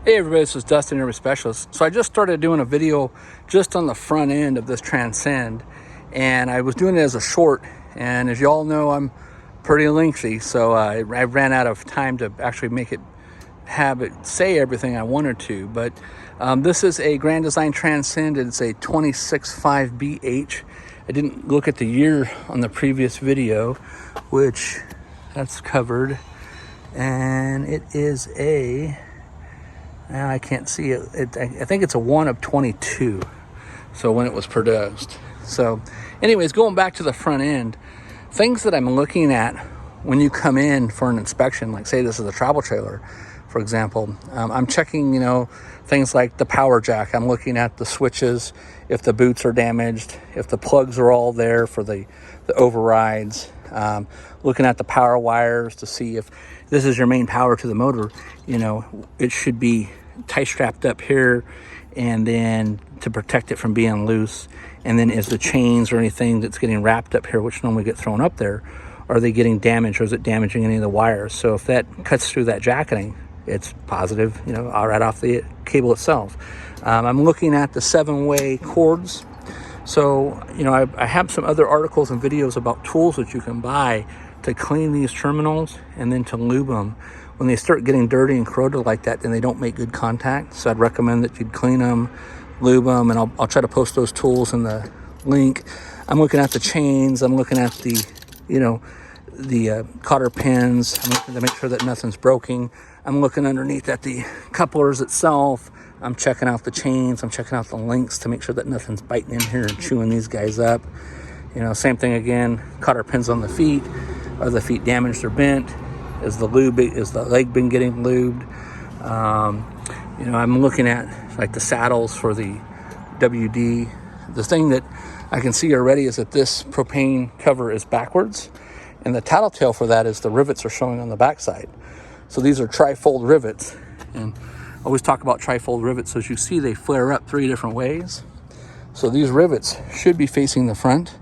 Hey everybody, this is Dustin, RV Specialist. So I just started doing a video just on the front end of this Transcend, and I was doing it as a short, and as you all know, I'm pretty lengthy, so I ran out of time to actually have it say everything I wanted to. But this is a Grand Design Transcend. It's a 26.5 BH. I didn't look at the year on the previous video, which that's covered, and it is a, I can't see it. I think it's a 1 of 22. So when it was produced. So anyways, going back to the front end, things that I'm looking at when you come in for an inspection, like say this is a travel trailer, for example, I'm checking, things like the power jack. I'm looking at the switches, if the boots are damaged, if the plugs are all there for the overrides, looking at the power wires to see if this is your main power to the motor, it should be tight strapped up here, and then to protect it from being loose. And then is the chains or anything that's getting wrapped up here, which normally get thrown up there, are they getting damaged, or is it damaging any of the wires? So if that cuts through that jacketing, it's positive, right off the cable itself. I'm looking at the 7-way cords. So, I have some other articles and videos about tools that you can buy to clean these terminals and then to lube them. When they start getting dirty and corroded like that, then they don't make good contact. So I'd recommend that you'd clean them, lube them, and I'll try to post those tools in the link. I'm looking at the chains. I'm looking at the cotter pins. I'm looking to make sure that nothing's broken. I'm looking underneath at the couplers itself. I'm checking out the chains. I'm checking out the links to make sure that nothing's biting in here and chewing these guys up. Same thing again, cotter pins on the feet. Are the feet damaged or bent? Is the leg been getting lubed? I'm looking at like the saddles for the WD. The thing that I can see already is that this propane cover is backwards, and the tattletale for that is the rivets are showing on the backside. So these are trifold rivets, and I always talk about trifold rivets. So as you see, they flare up 3 different ways. So these rivets should be facing the front.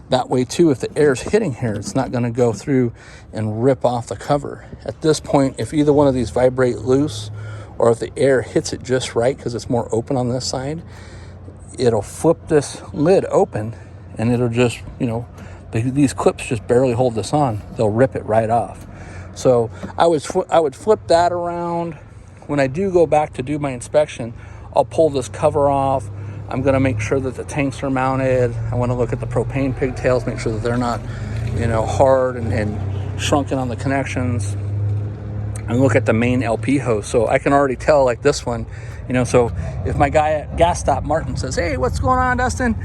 That way too, if the air is hitting here, it's not going to go through and rip off the cover. At this point, if either one of these vibrate loose, or if the air hits it just right because it's more open on this side, it'll flip this lid open, and it'll just, these clips just barely hold this on. They'll rip it right off. So I would flip that around. When I do go back to do my inspection, I'll pull this cover off. I'm going to make sure that the tanks are mounted. I want to look at the propane pigtails, make sure that they're not, hard and shrunken on the connections. And look at the main LP hose. So I can already tell, like this one, so if my guy at gas stop, Martin, says, "Hey, what's going on, Dustin?"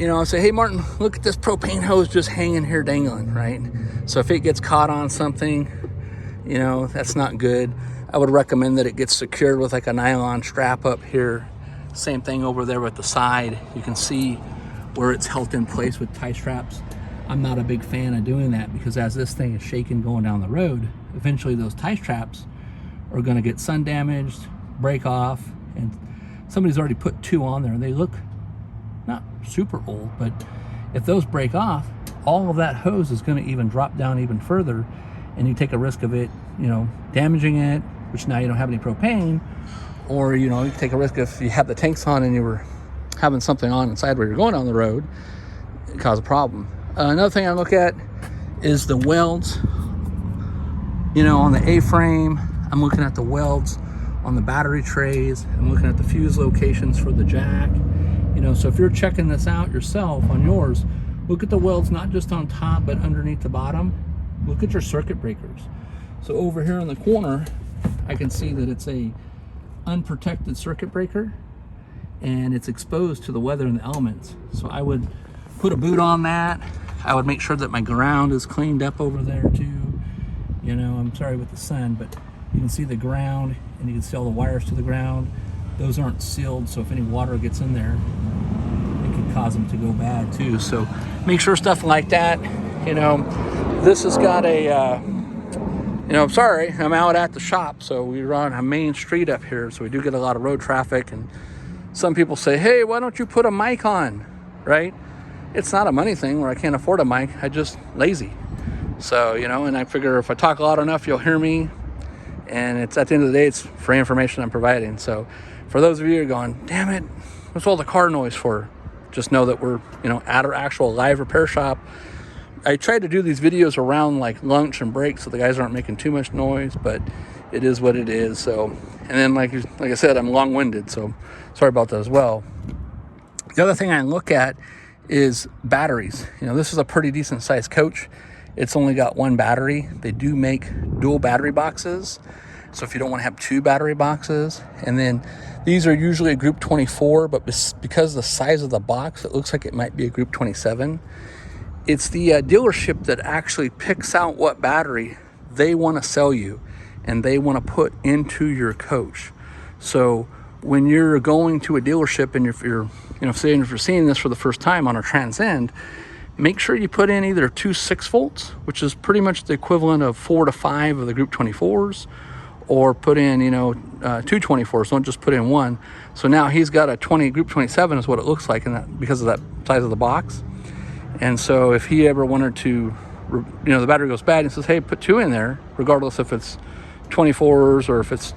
I'll say, "Hey, Martin, look at this propane hose just hanging here dangling," right? So if it gets caught on something, that's not good. I would recommend that it gets secured with like a nylon strap up here. Same thing over there with the side. You can see where it's held in place with tie straps. I'm not a big fan of doing that, because as this thing is shaking going down the road, eventually those tie straps are going to get sun damaged, break off, and somebody's already put 2 on there, and they look not super old, but if those break off, all of that hose is going to even drop down even further, and you take a risk of it, damaging it, which now you don't have any propane. Or, you take a risk if you have the tanks on and you were having something on inside where you're going down the road, it cause a problem. Another thing I look at is the welds, on the A-frame. I'm looking at the welds on the battery trays. I'm looking at the fuse locations for the jack. So if you're checking this out yourself on yours, look at the welds, not just on top, but underneath the bottom. Look at your circuit breakers. So over here in the corner, I can see that it's a unprotected circuit breaker, and it's exposed to the weather and the elements. So I would put a boot on that. I would make sure that my ground is cleaned up over there too. I'm sorry with the sun, but you can see the ground, and you can see all the wires to the ground. Those aren't sealed, so if any water gets in there, it could cause them to go bad too. So make sure stuff like that. This has got a I'm sorry, I'm out at the shop, so we're on a main street up here, so we do get a lot of road traffic, and some people say, "Hey, why don't you put a mic on?" Right? It's not a money thing where I can't afford a mic. I just lazy. So, and I figure if I talk loud enough, you'll hear me, And it's, at the end of the day, it's free information I'm providing. So for those of you who are going, damn it, what's all the car noise for? Just know that we're, at our actual live repair shop. I try to do these videos around like lunch and break so the guys aren't making too much noise, but it is what it is. So, and then like I said, I'm long-winded, so sorry about that as well. The other thing I look at is batteries. This is a pretty decent sized coach. It's only got one battery. They do make dual battery boxes, so if you don't want to have two battery boxes. And then these are usually a group 24, but because of the size of the box, it looks like it might be a group 27. It's the dealership that actually picks out what battery they want to sell you and they want to put into your coach. So when you're going to a dealership and if you're seeing this for the first time on a Transcend, make sure you put in either two 6-volts, which is pretty much the equivalent of 4 to 5 of the group 24s, or put in, two 24s. Don't just put in one. So now he's got a group 27 is what it looks like, because of that size of the box. And so if he ever wanted to, the battery goes bad, and he says, hey, put 2 in there, regardless if it's 24s or if it's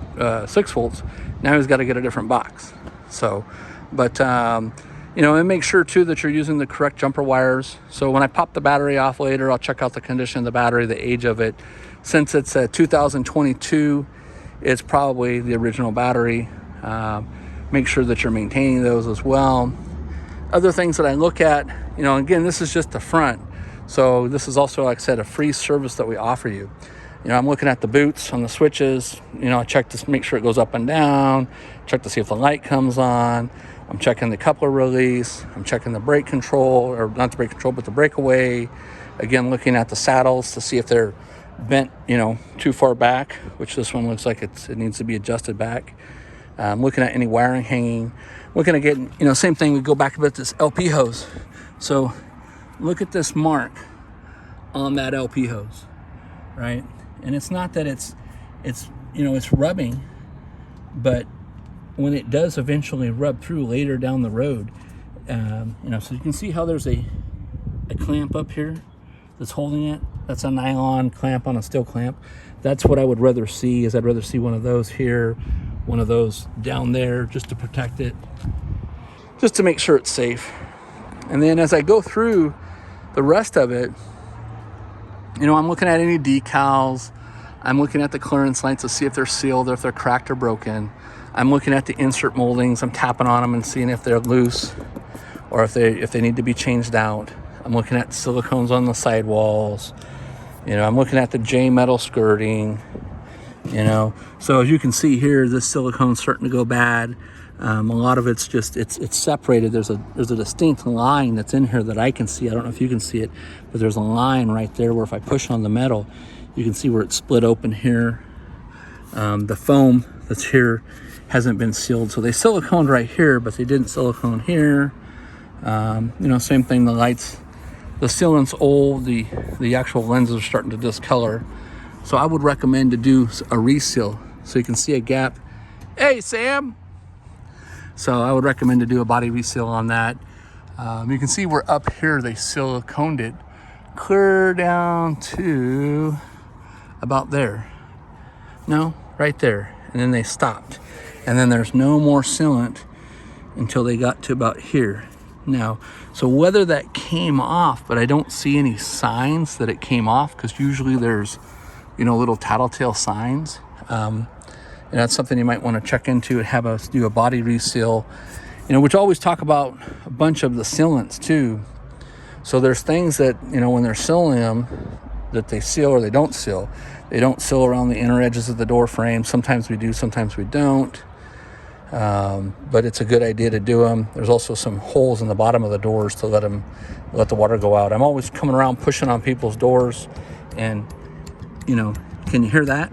6 volts, now he's got to get a different box. So, but, and make sure too that you're using the correct jumper wires. So when I pop the battery off later, I'll check out the condition of the battery, the age of it. Since it's a 2022, it's probably the original battery. Make sure that you're maintaining those as well. Other things that I look at, again, this is just the front. So this is also, like I said, a free service that we offer you. I'm looking at the boots on the switches. I check to make sure it goes up and down, check to see if the light comes on. I'm checking the coupler release. I'm checking the brake control, or not the brake control, but the breakaway. Again, looking at the saddles to see if they're bent, too far back, which this one looks like it needs to be adjusted back. Looking at any wiring hanging. Looking at getting, same thing, we go back about this LP hose. So look at this mark on that LP hose, right? And it's not that it's rubbing, but when it does eventually rub through later down the road, so you can see how there's a clamp up here that's holding it. That's a nylon clamp on a steel clamp. That's what I would rather see. I'd rather see one of those here, one of those down there, just to protect it, just to make sure it's safe. And then as I go through the rest of it, I'm looking at any decals. I'm looking at the clearance lights to see if they're sealed or if they're cracked or broken. I'm looking at the insert moldings. I'm tapping on them and seeing if they're loose or if they need to be changed out. I'm looking at silicones on the sidewalls. I'm looking at the J metal skirting. So as you can see here, this silicone's starting to go bad. A lot of it's just it's separated. There's a distinct line that's in here that I can see. I don't know if you can see it, but there's a line right there where if I push on the metal, you can see where it's split open here. The foam that's here hasn't been sealed, so they siliconed right here, but they didn't silicone here. Same thing. The lights, the sealant's old. The actual lenses are starting to discolor. So I would recommend to do a reseal so you can see a gap. Hey, Sam. So I would recommend to do a body reseal on that. You can see we're up here, they siliconed it clear down to about there. No, right there. And then they stopped. And then there's no more sealant until they got to about here. Now, so whether that came off, but I don't see any signs that it came off, because usually there's, little tattletale signs. And that's something you might want to check into and have us do a body reseal. Which always talk about a bunch of the sealants too. So there's things that, when they're sealing them, that they seal or they don't seal. They don't seal around the inner edges of the door frame. Sometimes we do, sometimes we don't. But it's a good idea to do them. There's also some holes in the bottom of the doors to let the water go out. I'm always coming around pushing on people's doors, and can you hear that?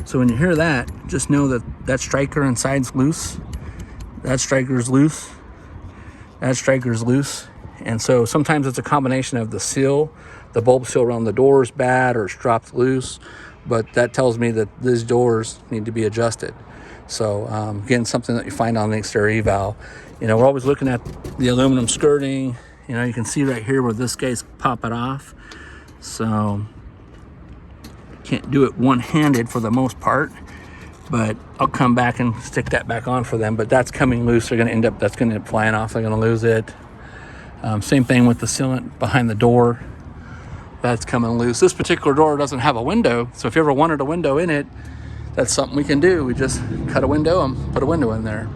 So when you hear that, just know that striker inside's loose. That striker's loose. That striker's loose. And so sometimes it's a combination of the seal, the bulb seal around the door is bad or it's dropped loose, but that tells me that these doors need to be adjusted. So again, something that you find on the exterior eval. We're always looking at the aluminum skirting. You can see right here where this guy's popping off. So can't do it one-handed for the most part, but I'll come back and stick that back on for them. But that's coming loose. That's going to end up flying off. They're going to lose it. Same thing with the sealant behind the door. That's coming loose. This particular door doesn't have a window, so if you ever wanted a window in it, that's something we can do. We just cut a window and put a window in there.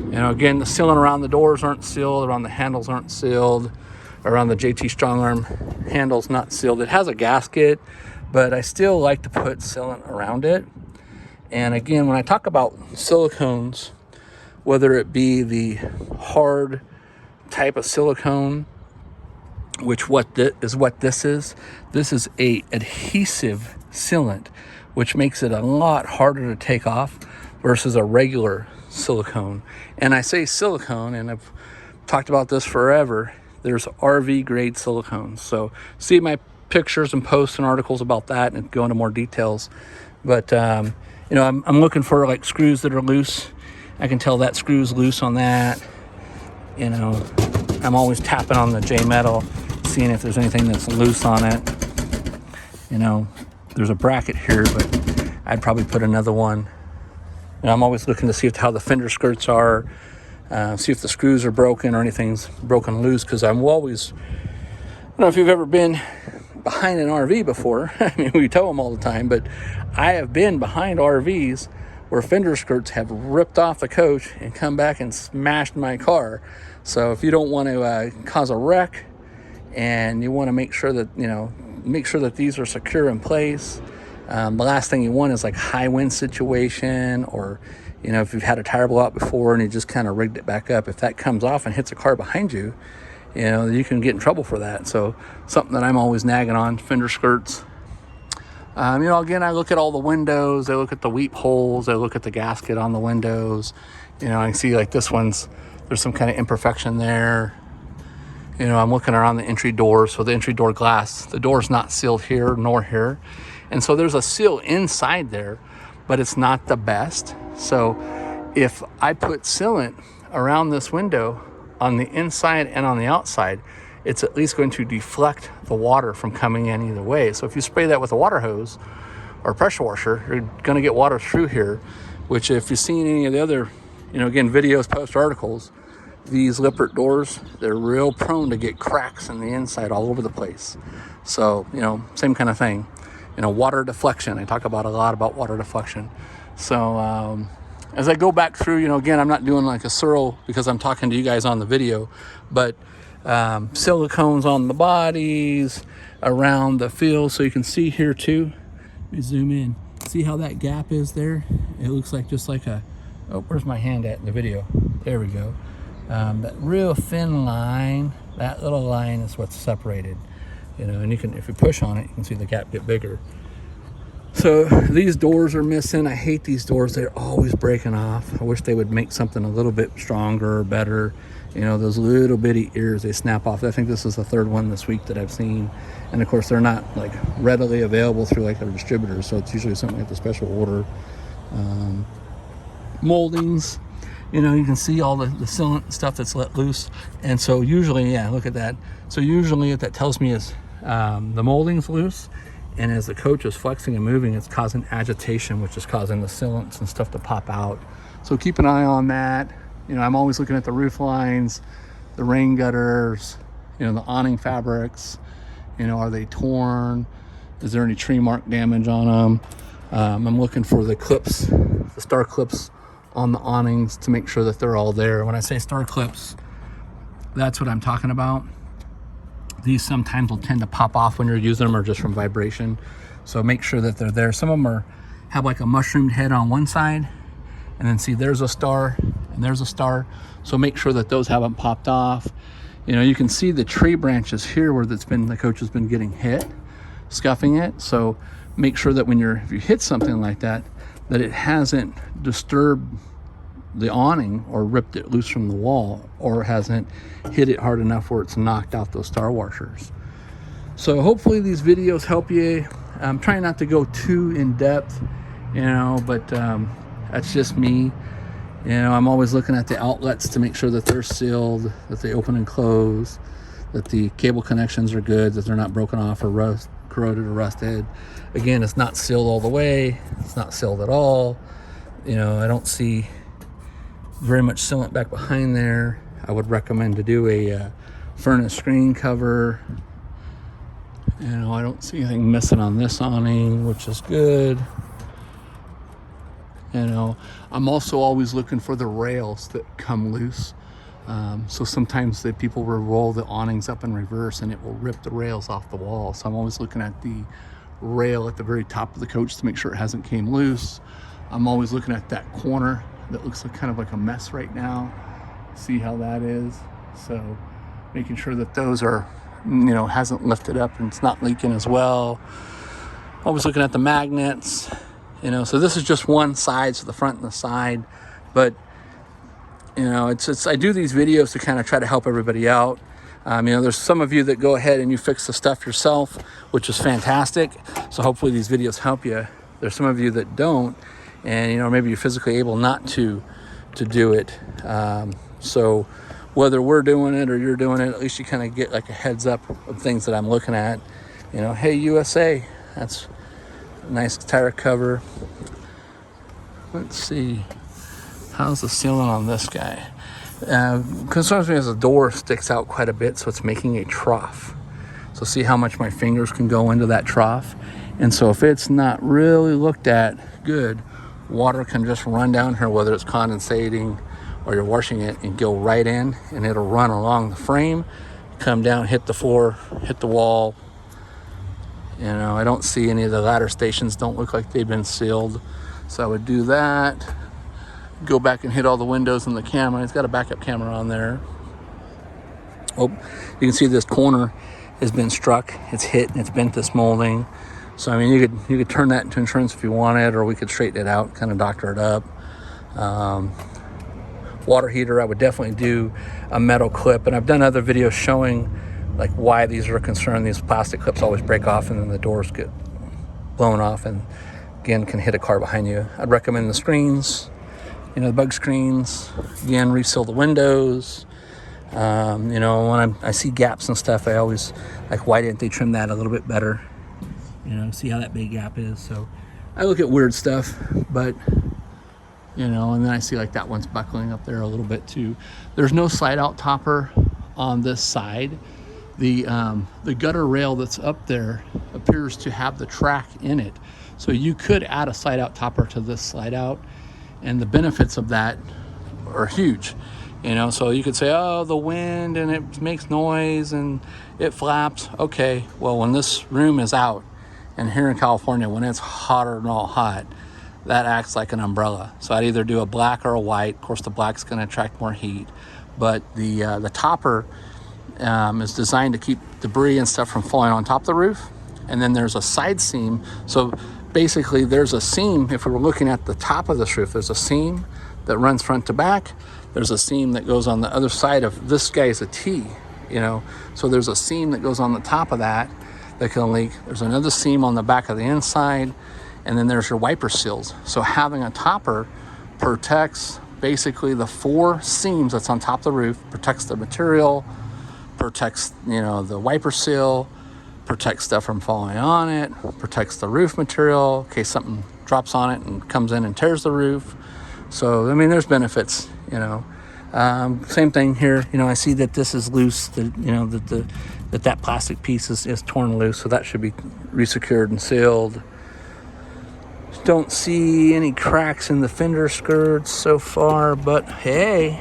You know, again, the sealant around the doors aren't sealed, around the handles aren't sealed, around the JT Strong Arm handle's not sealed. It has a gasket, but I still like to put sealant around it. And again, when I talk about silicones, whether it be the hard type of silicone, which this is a adhesive sealant, which makes it a lot harder to take off versus a regular silicone. And I say silicone, and I've talked about this forever. There's RV grade silicones. So see my pictures and posts and articles about that and go into more details. But you know, I'm looking for like screws that are loose. I can tell that screw's loose on that. You know, I'm always tapping on the J metal, seeing if there's anything that's loose on it. You know, there's a bracket here, but I'd probably put another one. And I'm always looking to see how the fender skirts are, see if the screws are broken or anything's broken loose, because I'm always, I don't know if you've ever been behind an RV before. I mean, we tow them all the time, but I have been behind RVs where fender skirts have ripped off the coach and come back and smashed my car. So if you don't want to cause a wreck, and you want to make sure that these are secure in place, the last thing you want is like high wind situation, or you know, if you've had a tire blow out before and you just kind of rigged it back up, if that comes off and hits a car behind you, you know, you can get in trouble for that. So something that I'm always nagging on, fender skirts. You know, again, I look at all the windows, I look at the weep holes, I look at the gasket on the windows. You know, I can see like this one's, there's some kind of imperfection there. You know, I'm looking around the entry door. So the entry door glass, the door's not sealed here nor here. And so there's a seal inside there, but it's not the best. So if I put sealant around this window on the inside and on the outside, it's at least going to deflect the water from coming in either way. So if you spray that with a water hose or pressure washer, you're going to get water through here, which if you've seen any of the other, you know, again, videos, post articles, these Lippert doors, they're real prone to get cracks in the inside all over the place. So, you know, same kind of thing. You know, water deflection. I talk about a lot about water deflection. So as I go back through, you know, again, I'm not doing like a thorough because I'm talking to you guys on the video, but silicones on the bodies, around the field. So you can see here too. Let me zoom in. See how that gap is there? It looks like just like a, oh, where's my hand at in the video? There we go. That real thin line, that little line is what's separated. You know, and you can, if you push on it, you can see the gap get bigger. So these doors are missing. I hate these doors. They're always breaking off. I wish they would make something a little bit stronger or better. You know, those little bitty ears, they snap off. I think this is the third one this week that I've seen. And of course, they're not like readily available through like their distributors. So it's usually something like the special order. Moldings, you know, you can see all the sealant stuff that's let loose. And so usually, yeah, look at that. So usually what that tells me is the molding's loose. And as the coach is flexing and moving, it's causing agitation, which is causing the sealants and stuff to pop out. So keep an eye on that. You know, I'm always looking at the roof lines, the rain gutters, you know, the awning fabrics. You know, are they torn? Is there any tree mark damage on them? I'm looking for the clips, the star clips on the awnings to make sure that they're all there. When I say star clips, that's what I'm talking about. These sometimes will tend to pop off when you're using them or just from vibration. So make sure that they're there. Some of them have like a mushroomed head on one side, and then see there's a star and there's a star. So make sure that those haven't popped off. You know, you can see the tree branches here where the coach has been getting hit, scuffing it. So make sure that if you hit something like that, that it hasn't disturbed the awning or ripped it loose from the wall, or hasn't hit it hard enough where it's knocked out those star washers. So hopefully these videos help you. I'm trying not to go too in depth, you know, but that's just me. You know, I'm always looking at the outlets to make sure that they're sealed, that they open and close, that the cable connections are good, that they're not broken off or corroded or rusted. Again, it's not sealed all the way. It's not sealed at all. You know, I don't see very much sealant back behind there. I would recommend to do a furnace screen cover. You know, I don't see anything missing on this awning, which is good. You know, I'm also always looking for the rails that come loose. So sometimes the people will roll the awnings up in reverse and it will rip the rails off the wall. So I'm always looking at the rail at the very top of the coach to make sure it hasn't came loose. I'm always looking at that corner that looks like kind of like a mess right now. See how that is. So making sure that those are, you know, hasn't lifted up and it's not leaking as well. Always looking at the magnets, you know. So this is just one side, so the front and the side. But you know, it's I do these videos to kind of try to help everybody out. You know, there's some of you that go ahead and you fix the stuff yourself, which is fantastic. So hopefully these videos help you. There's some of you that don't, and you know, maybe you're physically able not to do it. So whether we're doing it or you're doing it, at least you kind of get like a heads up of things that I'm looking at. You know, hey USA, that's a nice tire cover. Let's see, how's the sealant on this guy? Concerns me as the door sticks out quite a bit, so it's making a trough. So see how much my fingers can go into that trough. And so if it's not really looked at good, water can just run down here, whether it's condensating or you're washing it, and go right in, and it'll run along the frame, come down, hit the floor, hit the wall. You know, I don't see any of the ladder stations, don't look like they've been sealed. So I would do that. Go back and hit all the windows in the camera. It's got a backup camera on there. Oh, you can see this corner has been struck. It's hit and it's bent this molding. So I mean, you could turn that into insurance if you wanted, or we could straighten it out, kind of doctor it up. Water heater, I would definitely do a metal clip, and I've done other videos showing like why these are a concern. These plastic clips always break off and then the doors get blown off and again can hit a car behind you. I'd recommend the screens, you know, the bug screens. Again, reseal the windows. You know, when I see gaps and stuff, I always like, why didn't they trim that a little bit better? You know, see how that big gap is. So I look at weird stuff, but you know, and then I see like that one's buckling up there a little bit too. There's no slide out topper on this side. The gutter rail that's up there appears to have the track in it. So you could add a slide out topper to this slide out, and the benefits of that are huge. You know, so you could say, oh, the wind and it makes noise and it flaps. Okay, well, when this room is out, and here in California, when it's hotter than all hot, that acts like an umbrella. So I'd either do a black or a white. Of course, the black's going to attract more heat, but the topper is designed to keep debris and stuff from falling on top of the roof. And then there's a side seam. So basically, there's a seam. If we were looking at the top of this roof, there's a seam that runs front to back. There's a seam that goes on the other side of this guy is a T. You know, so there's a seam that goes on the top of that can leak. There's another seam on the back of the inside. And then there's your wiper seals. So having a topper protects basically the four seams that's on top of the roof, protects the material, protects, you know, the wiper seal, protects stuff from falling on it, protects the roof material in case something drops on it and comes in and tears the roof. So, I mean, there's benefits, you know. Same thing here, you know, I see that this is loose, that, you know, that plastic piece is torn loose, so that should be resecured and sealed. Don't see any cracks in the fender skirts so far, but hey,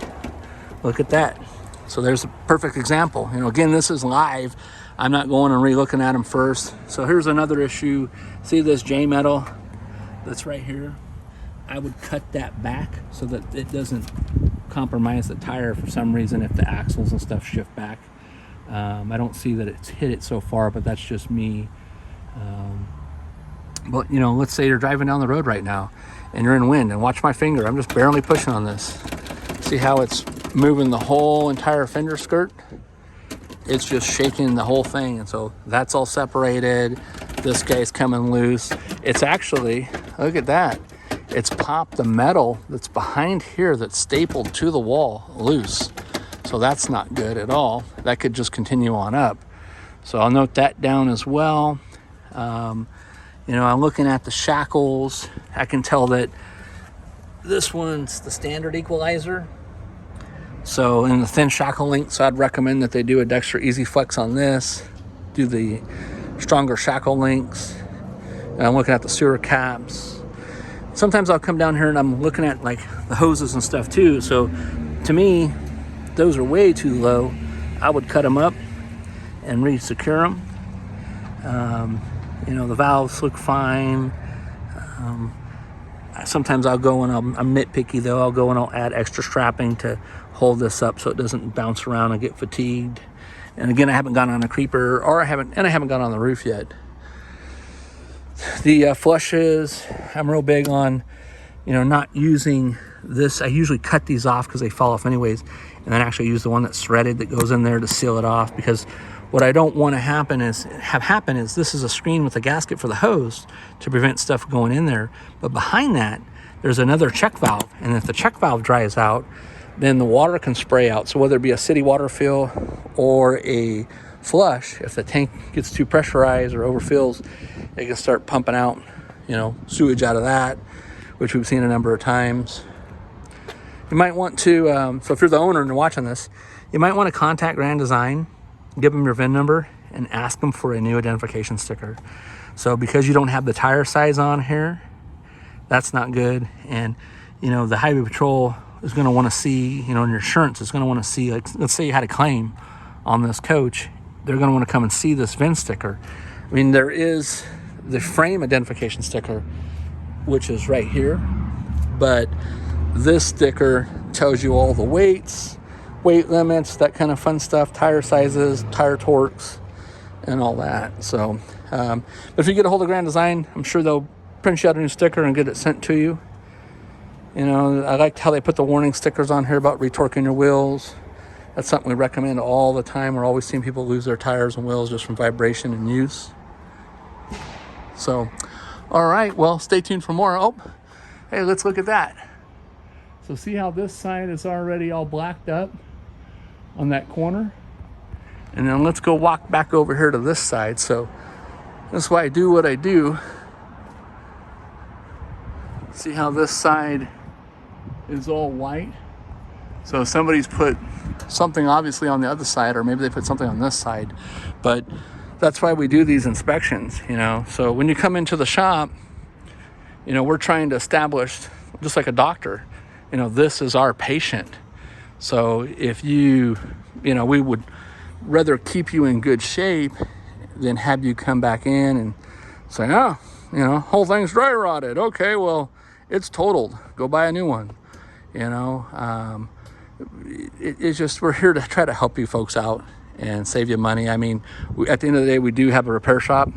look at that. So there's a perfect example. You know, again, this is live. I'm not going and re-looking at them first. So here's another issue. See this J metal that's right here? I would cut that back so that it doesn't compromise the tire for some reason if the axles and stuff shift back. I don't see that it's hit it so far, but that's just me. But, you know, let's say you're driving down the road right now and you're in wind, and watch my finger. I'm just barely pushing on this. See how it's moving the whole entire fender skirt? It's just shaking the whole thing. And so that's all separated. This guy's coming loose. It's actually, look at that. It's popped the metal that's behind here that's stapled to the wall loose. So that's not good at all. That could just continue on up. So I'll note that down as well. You know, I'm looking at the shackles. I can tell that this one's the standard equalizer. So in the thin shackle length, so I'd recommend that they do a Dexter Easy Flex on this, do the stronger shackle lengths. And I'm looking at the sewer caps. Sometimes I'll come down here and I'm looking at like the hoses and stuff too. So to me, those are way too low. I would cut them up and re-secure them. You know, the valves look fine. Sometimes I'll go and I'm nitpicky though. I'll go and I'll add extra strapping to hold this up so it doesn't bounce around and get fatigued. And again, I haven't gone on a creeper, or I haven't gone on the roof yet. The flushes, I'm real big on, you know, not using this. I usually cut these off because they fall off anyways, and then actually use the one that's threaded that goes in there to seal it off, because what I don't want to have happen is this is a screen with a gasket for the hose to prevent stuff going in there. But behind that, there's another check valve. And if the check valve dries out, then the water can spray out. So whether it be a city water fill or a flush, if the tank gets too pressurized or overfills, it can start pumping out, you know, sewage out of that, which we've seen a number of times. You might want to, so if you're the owner and you're watching this, you might want to contact Grand Design, give them your VIN number, and ask them for a new identification sticker. So because you don't have the tire size on here, that's not good. And, you know, the Highway Patrol is going to want to see, you know, and your insurance is going to want to see, like, let's say you had a claim on this coach, they're going to want to come and see this VIN sticker. I mean, there is the frame identification sticker, which is right here, but this sticker tells you all the weights, weight limits, that kind of fun stuff, tire sizes, tire torques, and all that. So, but if you get a hold of Grand Design, I'm sure they'll print you out a new sticker and get it sent to you. You know, I liked how they put the warning stickers on here about retorquing your wheels. That's something we recommend all the time. We're always seeing people lose their tires and wheels just from vibration and use. So, all right, well, stay tuned for more. Oh, hey, let's look at that. So see how this side is already all blacked up on that corner? And then let's go walk back over here to this side. So that's why I do what I do. See how this side is all white? So somebody's put something obviously on the other side, or maybe they put something on this side. But that's why we do these inspections, you know. So when you come into the shop, you know, we're trying to establish, just like a doctor, you know, this is our patient. So if you know, we would rather keep you in good shape than have you come back in and say, oh, you know, whole thing's dry rotted. Okay, well, it's totaled. Go buy a new one. You know, it's just, we're here to try to help you folks out and save you money. I mean, at the end of the day, we do have a repair shop.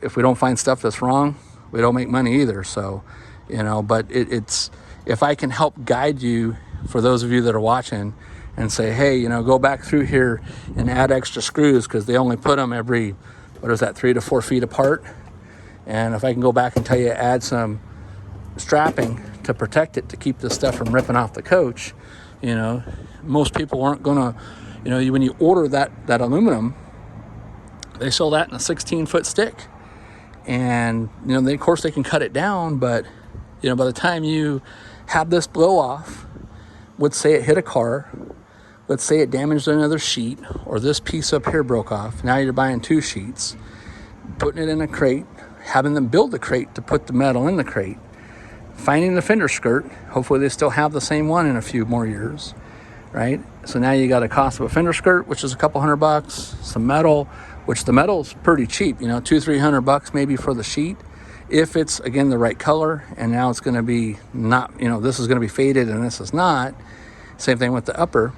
If we don't find stuff that's wrong, we don't make money either. So, you know, but it's, if I can help guide you, for those of you that are watching, and say, hey, you know, go back through here and add extra screws, because they only put them every, what is that, 3 to 4 feet apart. And if I can go back and tell you, add some strapping to protect it, to keep this stuff from ripping off the coach, you know, most people aren't gonna, you know, when you order that aluminum, they sell that in a 16-foot stick. And, you know, of course they can cut it down, but, you know, by the time you have this blow off, let's say it hit a car, let's say it damaged another sheet, or this piece up here broke off. Now you're buying 2 sheets, putting it in a crate, having them build the crate to put the metal in the crate, finding the fender skirt. Hopefully they still have the same one in a few more years, right? So now you got a cost of a fender skirt, which is a couple $100, some metal, which the metal's pretty cheap, you know, $200-300 maybe for the sheet, if it's, again, the right color. And now it's going to be not, you know, this is going to be faded and this is not. Same thing with the upper.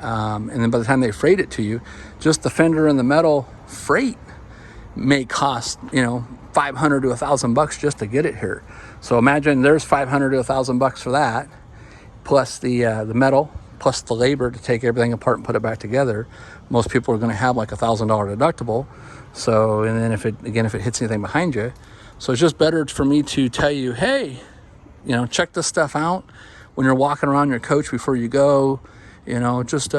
And then by the time they freight it to you, just the fender and the metal freight may cost, you know, $500 to $1,000 just to get it here. So imagine there's $500 to $1,000 for that, plus the metal, plus the labor to take everything apart and put it back together. Most people are going to have like $1,000 deductible. So, and then if it hits anything behind you, so it's just better for me to tell you, hey, you know, check this stuff out when you're walking around your coach before you go. You know, just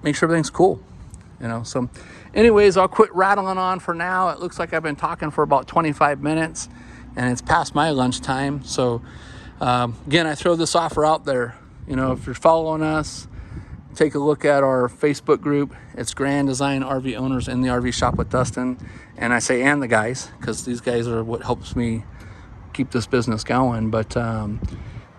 make sure everything's cool. you know. So anyways, I'll quit rattling on for now. It looks like I've been talking for about 25 minutes and it's past my lunchtime. So again, I throw this offer out there. You know, if you're following us, take a look at our Facebook group. It's Grand Design RV Owners in the RV Shop with Dustin. And I say and the guys, because these guys are what helps me keep this business going. But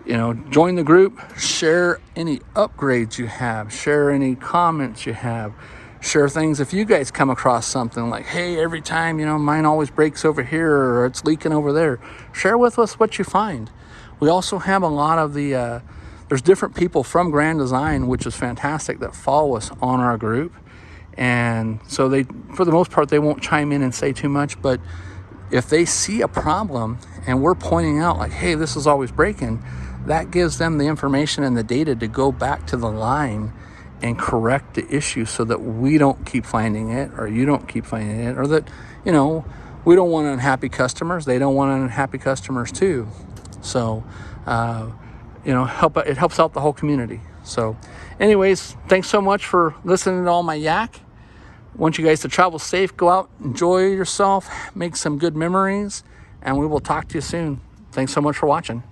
you know, join the group, share any upgrades you have, share any comments you have, share things if you guys come across something like, hey, every time, you know, mine always breaks over here or it's leaking over there. Share with us what you find. We also have a lot of the there's different people from Grand Design, which is fantastic, that follow us on our group. And so they, for the most part, they won't chime in and say too much, but if they see a problem and we're pointing out like, hey, this is always breaking, that gives them the information and the data to go back to the line and correct the issue so that we don't keep finding it, or you don't keep finding it, or that, you know, we don't want unhappy customers. They don't want unhappy customers too. So, you know, it helps out the whole community. So anyways, thanks so much for listening to all my yak. Want you guys to travel safe, go out, enjoy yourself, make some good memories, and we will talk to you soon. Thanks so much for watching.